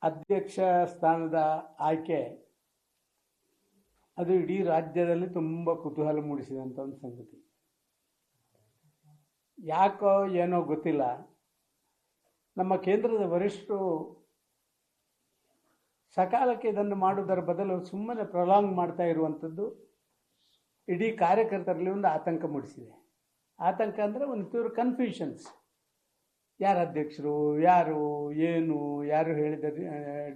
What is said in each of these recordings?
ಅಧ್ಯಕ್ಷ ಸ್ಥಾನದ ಆಯ್ಕೆ ಅದು ಇಡೀ ರಾಜ್ಯದಲ್ಲಿ ತುಂಬ ಕುತೂಹಲ ಮೂಡಿಸಿದಂಥ ಒಂದು ಸಂಗತಿ. ಯಾಕೋ ಏನೋ ಗೊತ್ತಿಲ್ಲ, ನಮ್ಮ ಕೇಂದ್ರದ ವರಿಷ್ಠರು ಸಕಾಲಕ್ಕೆ ಇದನ್ನು ಮಾಡುವುದರ ಬದಲು ಸುಮ್ಮನೆ ಪ್ರೊಲಾಂಗ್ ಮಾಡ್ತಾ ಇರುವಂಥದ್ದು ಇಡೀ ಕಾರ್ಯಕರ್ತರಲ್ಲಿ ಒಂದು ಆತಂಕ ಮೂಡಿಸಿದೆ. ಆತಂಕ ಅಂದರೆ ಒಂದು ಚೂರು ಕನ್ಫ್ಯೂಷನ್ಸ್. ಯಾರು ಅಧ್ಯಕ್ಷರು, ಯಾರು ಏನು, ಯಾರು ಹೇಳಿದ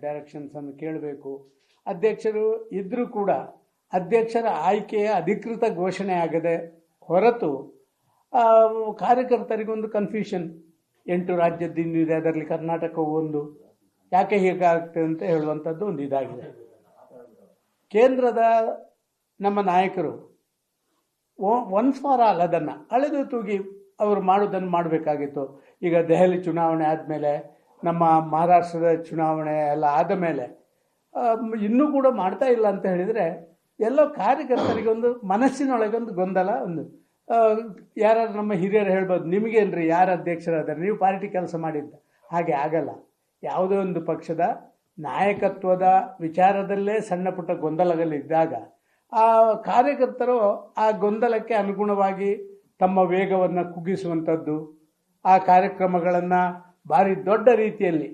ಡೈರೆಕ್ಷನ್ಸನ್ನು ಕೇಳಬೇಕು. ಅಧ್ಯಕ್ಷರು ಇದ್ದರೂ ಕೂಡ ಅಧ್ಯಕ್ಷರ ಆಯ್ಕೆಯ ಅಧಿಕೃತ ಘೋಷಣೆ ಆಗದೆ ಹೊರತು ಕಾರ್ಯಕರ್ತರಿಗೊಂದು ಕನ್ಫ್ಯೂಷನ್. 8 ರಾಜ್ಯದ್ದು ಇನ್ನಿದೆ, ಅದರಲ್ಲಿ ಕರ್ನಾಟಕವು ಒಂದು, ಯಾಕೆ ಹೀಗಾಗ್ತದೆ ಅಂತ ಹೇಳುವಂಥದ್ದು ಒಂದು ಇದಾಗಿದೆ. ಕೇಂದ್ರದ ನಮ್ಮ ನಾಯಕರು ಒನ್ಸ್ ಫಾರ್ ಆಲ್ ಅದನ್ನು ಅಳೆದು ತೂಗಿ ಅವರು ಮಾಡೋದನ್ನು ಮಾಡಬೇಕಾಗಿತ್ತು. ಈಗ ದೆಹಲಿ ಚುನಾವಣೆ ಆದಮೇಲೆ, ನಮ್ಮ ಮಹಾರಾಷ್ಟ್ರದ ಚುನಾವಣೆ ಎಲ್ಲ ಆದ ಮೇಲೆ ಇನ್ನೂ ಕೂಡ ಮಾಡ್ತಾ ಇಲ್ಲ ಅಂತ ಹೇಳಿದರೆ ಎಲ್ಲೋ ಕಾರ್ಯಕರ್ತರಿಗೊಂದು ಮನಸ್ಸಿನೊಳಗೊಂದು ಗೊಂದಲ. ಒಂದು ಯಾರು ನಮ್ಮ ಹಿರಿಯರು ಹೇಳ್ಬೋದು, ನಿಮಗೇನ್ರಿ ಯಾರು ಅಧ್ಯಕ್ಷರಾದರೆ, ನೀವು ಪಾರ್ಟಿ ಕೆಲಸ ಮಾಡಿದ್ದ. ಹಾಗೆ ಆಗಲ್ಲ. ಯಾವುದೋ ಒಂದು ಪಕ್ಷದ ನಾಯಕತ್ವದ ವಿಚಾರದಲ್ಲೇ ಸಣ್ಣ ಪುಟ್ಟ ಗೊಂದಲಗಳಿದ್ದಾಗ ಆ ಕಾರ್ಯಕರ್ತರು ಆ ಗೊಂದಲಕ್ಕೆ ಅನುಗುಣವಾಗಿ ತಮ್ಮ ವೇಗವನ್ನು ಕುಗ್ಗಿಸುವಂಥದ್ದು, ಆ ಕಾರ್ಯಕ್ರಮಗಳನ್ನು ಭಾರಿ ದೊಡ್ಡ ರೀತಿಯಲ್ಲಿ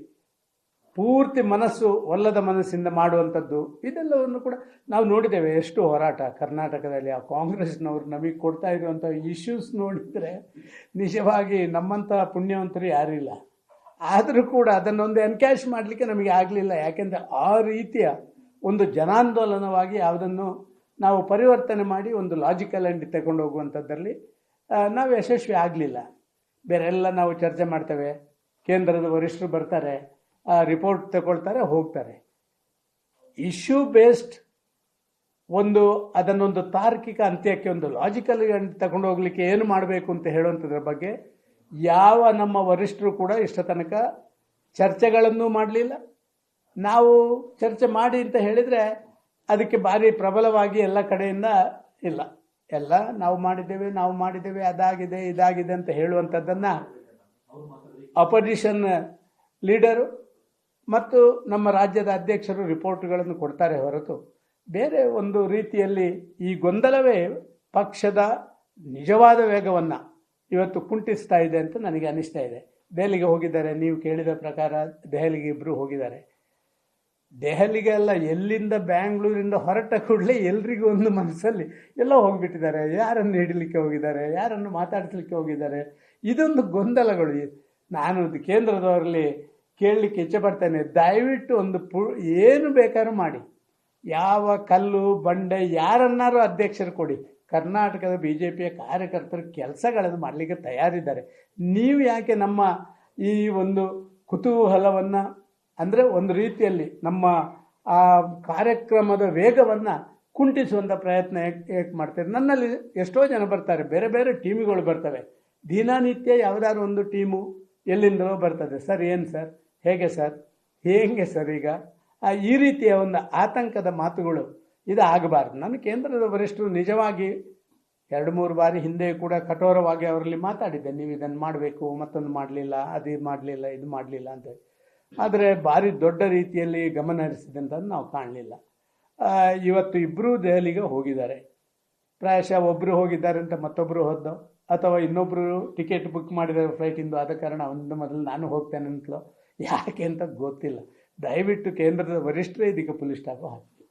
ಪೂರ್ತಿ ಮನಸ್ಸು ಒಲ್ಲದ ಮನಸ್ಸಿಂದ ಮಾಡುವಂಥದ್ದು, ಇದೆಲ್ಲವನ್ನು ಕೂಡ ನಾವು ನೋಡಿದ್ದೇವೆ. ಎಷ್ಟು ಹೋರಾಟ ಕರ್ನಾಟಕದಲ್ಲಿ ಆ ಕಾಂಗ್ರೆಸ್ನವರು ನಮಗೆ ಕೊಡ್ತಾ ಇರುವಂಥ ಇಶ್ಯೂಸ್ ನೋಡಿದರೆ ನಿಜವಾಗಿ ನಮ್ಮಂಥ ಪುಣ್ಯವಂತರು ಯಾರಿಲ್ಲ. ಆದರೂ ಕೂಡ ಅದನ್ನೊಂದು ಎನ್ಕ್ಯಾಶ್ ಮಾಡಲಿಕ್ಕೆ ನಮಗೆ ಆಗಲಿಲ್ಲ. ಯಾಕೆಂದರೆ ಆ ರೀತಿಯ ಒಂದು ಜನಾಂದೋಲನವಾಗಿ ಯಾವುದನ್ನು ನಾವು ಪರಿವರ್ತನೆ ಮಾಡಿ ಒಂದು ಲಾಜಿಕಲ್ ಆ್ಯಂಡ್ ತಗೊಂಡು ಹೋಗುವಂಥದ್ದಲ್ಲಿ ನಾವು ಯಶಸ್ವಿ ಆಗಲಿಲ್ಲ. ಬೇರೆಲ್ಲ ನಾವು ಚರ್ಚೆ ಮಾಡ್ತೇವೆ, ಕೇಂದ್ರದ ವರಿಷ್ಠರು ಬರ್ತಾರೆ, ರಿಪೋರ್ಟ್ ತಗೊಳ್ತಾರೆ, ಹೋಗ್ತಾರೆ. ಇಶ್ಯೂ ಬೇಸ್ಡ್ ಒಂದು ಅದನ್ನೊಂದು ತಾರ್ಕಿಕ ಅಂತ್ಯಕ್ಕೆ, ಒಂದು ಲಾಜಿಕಲ್ ತಗೊಂಡು ಹೋಗ್ಲಿಕ್ಕೆ ಏನು ಮಾಡಬೇಕು ಅಂತ ಹೇಳುವಂಥದ್ರ ಬಗ್ಗೆ ಯಾವ ನಮ್ಮ ವರಿಷ್ಠರು ಕೂಡ ಇಷ್ಟ ತನಕ ಚರ್ಚೆಗಳನ್ನು ಮಾಡಲಿಲ್ಲ. ನಾವು ಚರ್ಚೆ ಮಾಡಿ ಅಂತ ಹೇಳಿದರೆ ಅದಕ್ಕೆ ಭಾರಿ ಪ್ರಬಲವಾಗಿ ಎಲ್ಲ ಕಡೆಯಿಂದ ಇಲ್ಲ, ಎಲ್ಲ ನಾವು ಮಾಡಿದ್ದೇವೆ ಅದಾಗಿದೆ ಇದಾಗಿದೆ ಅಂತ ಹೇಳುವಂಥದ್ದನ್ನು ಅಪೋಸಿಷನ್ ಲೀಡರು ಮತ್ತು ನಮ್ಮ ರಾಜ್ಯದ ಅಧ್ಯಕ್ಷರು ರಿಪೋರ್ಟ್ಗಳನ್ನು ಕೊಡ್ತಾರೆ ಹೊರತು ಬೇರೆ ಒಂದು ರೀತಿಯಲ್ಲಿ ಈ ಗೊಂದಲವೇ ಪಕ್ಷದ ನಿಜವಾದ ವೇಗವನ್ನು ಇವತ್ತು ಕುಂಟಿಸ್ತಾ ಇದೆ ಅಂತ ನನಗೆ ಅನಿಸ್ತಾ ಇದೆ. ದೆಹಲಿಗೆ ಹೋಗಿದ್ದಾರೆ, ನೀವು ಕೇಳಿದ ಪ್ರಕಾರ ದೆಹಲಿಗೆ ಇಬ್ಬರು ಹೋಗಿದ್ದಾರೆ. ದೆಹಲಿಗೆ ಅಲ್ಲ, ಎಲ್ಲಿಂದ ಬ್ಯಾಂಗ್ಳೂರಿಂದ ಹೊರಟ ಕೂಡಲೇ ಎಲ್ರಿಗೂ ಒಂದು ಮನಸ್ಸಲ್ಲಿ ಎಲ್ಲ ಹೋಗಿಬಿಟ್ಟಿದ್ದಾರೆ. ಯಾರನ್ನು ಹಿಡಲಿಕ್ಕೆ ಹೋಗಿದ್ದಾರೆ, ಯಾರನ್ನು ಮಾತಾಡಿಸ್ಲಿಕ್ಕೆ ಹೋಗಿದ್ದಾರೆ, ಇದೊಂದು ಗೊಂದಲಗಳು. ನಾನು ಕೇಂದ್ರದವರಲ್ಲಿ ಕೇಳಲಿಕ್ಕೆ ಇಚ್ಛೆ ಪಡ್ತೇನೆ, ದಯವಿಟ್ಟು ಒಂದು ಏನು ಬೇಕಾದ್ರೂ ಮಾಡಿ, ಯಾವ ಕಲ್ಲು ಬಂಡೆ ಯಾರನ್ನಾರು ಅಧ್ಯಕ್ಷರು ಕೊಡಿ. ಕರ್ನಾಟಕದ BJPಯ ಕಾರ್ಯಕರ್ತರು ಕೆಲಸಗಳನ್ನು ಮಾಡಲಿಕ್ಕೆ ತಯಾರಿದ್ದಾರೆ. ನೀವು ಯಾಕೆ ನಮ್ಮ ಈ ಒಂದು ಕುತೂಹಲವನ್ನು, ಅಂದರೆ ಒಂದು ರೀತಿಯಲ್ಲಿ ನಮ್ಮ ಆ ಕಾರ್ಯಕ್ರಮದ ವೇಗವನ್ನು ಕುಂಟಿಸುವಂಥ ಪ್ರಯತ್ನ ಏಕೆ ಮಾಡ್ತಾರೆ? ನನ್ನಲ್ಲಿ ಎಷ್ಟೋ ಜನ ಬರ್ತಾರೆ, ಬೇರೆ ಬೇರೆ ಟೀಮ್ಗಳು ಬರ್ತವೆ. ದಿನನಿತ್ಯ ಯಾವುದಾದ್ರು ಒಂದು ಟೀಮು ಎಲ್ಲಿಂದಲೋ ಬರ್ತದೆ. ಸರ್ ಏನು ಸರ್, ಹೇಗೆ ಸರ್, ಹೇಗೆ ಸರ್, ಈಗ ಈ ರೀತಿಯ ಒಂದು ಆತಂಕದ ಮಾತುಗಳು ಇದು ಆಗಬಾರ್ದು. ನಾನು ಕೇಂದ್ರದ ವರಿಷ್ಠರು ನಿಜವಾಗಿ 2-3 ಬಾರಿ ಹಿಂದೆ ಕೂಡ ಕಠೋರವಾಗಿ ಅವರಲ್ಲಿ ಮಾತಾಡಿದ್ದೆ, ನೀವು ಇದನ್ನು ಮಾಡಬೇಕು, ಮತ್ತೊಂದು ಮಾಡಲಿಲ್ಲ, ಅದು ಮಾಡಲಿಲ್ಲ, ಇದು ಮಾಡಲಿಲ್ಲ ಅಂತ. ಆದರೆ ಭಾರಿ ದೊಡ್ಡ ರೀತಿಯಲ್ಲಿ ಗಮನ ಹರಿಸಿದಂಥದ್ದು ನಾವು ಕಾಣಲಿಲ್ಲ. ಇವತ್ತು ಇಬ್ಬರೂ ದೆಹಲಿಗೆ ಹೋಗಿದ್ದಾರೆ. ಪ್ರಾಯಶಃ ಒಬ್ಬರು ಹೋಗಿದ್ದಾರೆ ಅಂತ ಮತ್ತೊಬ್ಬರು ಹೋದೋ, ಅಥವಾ ಇನ್ನೊಬ್ಬರು ಟಿಕೆಟ್ ಬುಕ್ ಮಾಡಿದ್ದಾರೆ ಫ್ಲೈಟಿಂದು, ಆದ ಕಾರಣ ಒಂದು ಮೊದಲು ನಾನು ಹೋಗ್ತೇನೆ ಅಂತಲೋ ಯಾಕೆ ಅಂತ ಗೊತ್ತಿಲ್ಲ. ದಯವಿಟ್ಟು ಕೇಂದ್ರದ ವರಿಷ್ಠರೇ ಇದಕ್ಕೆ ಪುಲಿಸ್ ಸ್ಟಾಪ್ ಹಾಕಿ.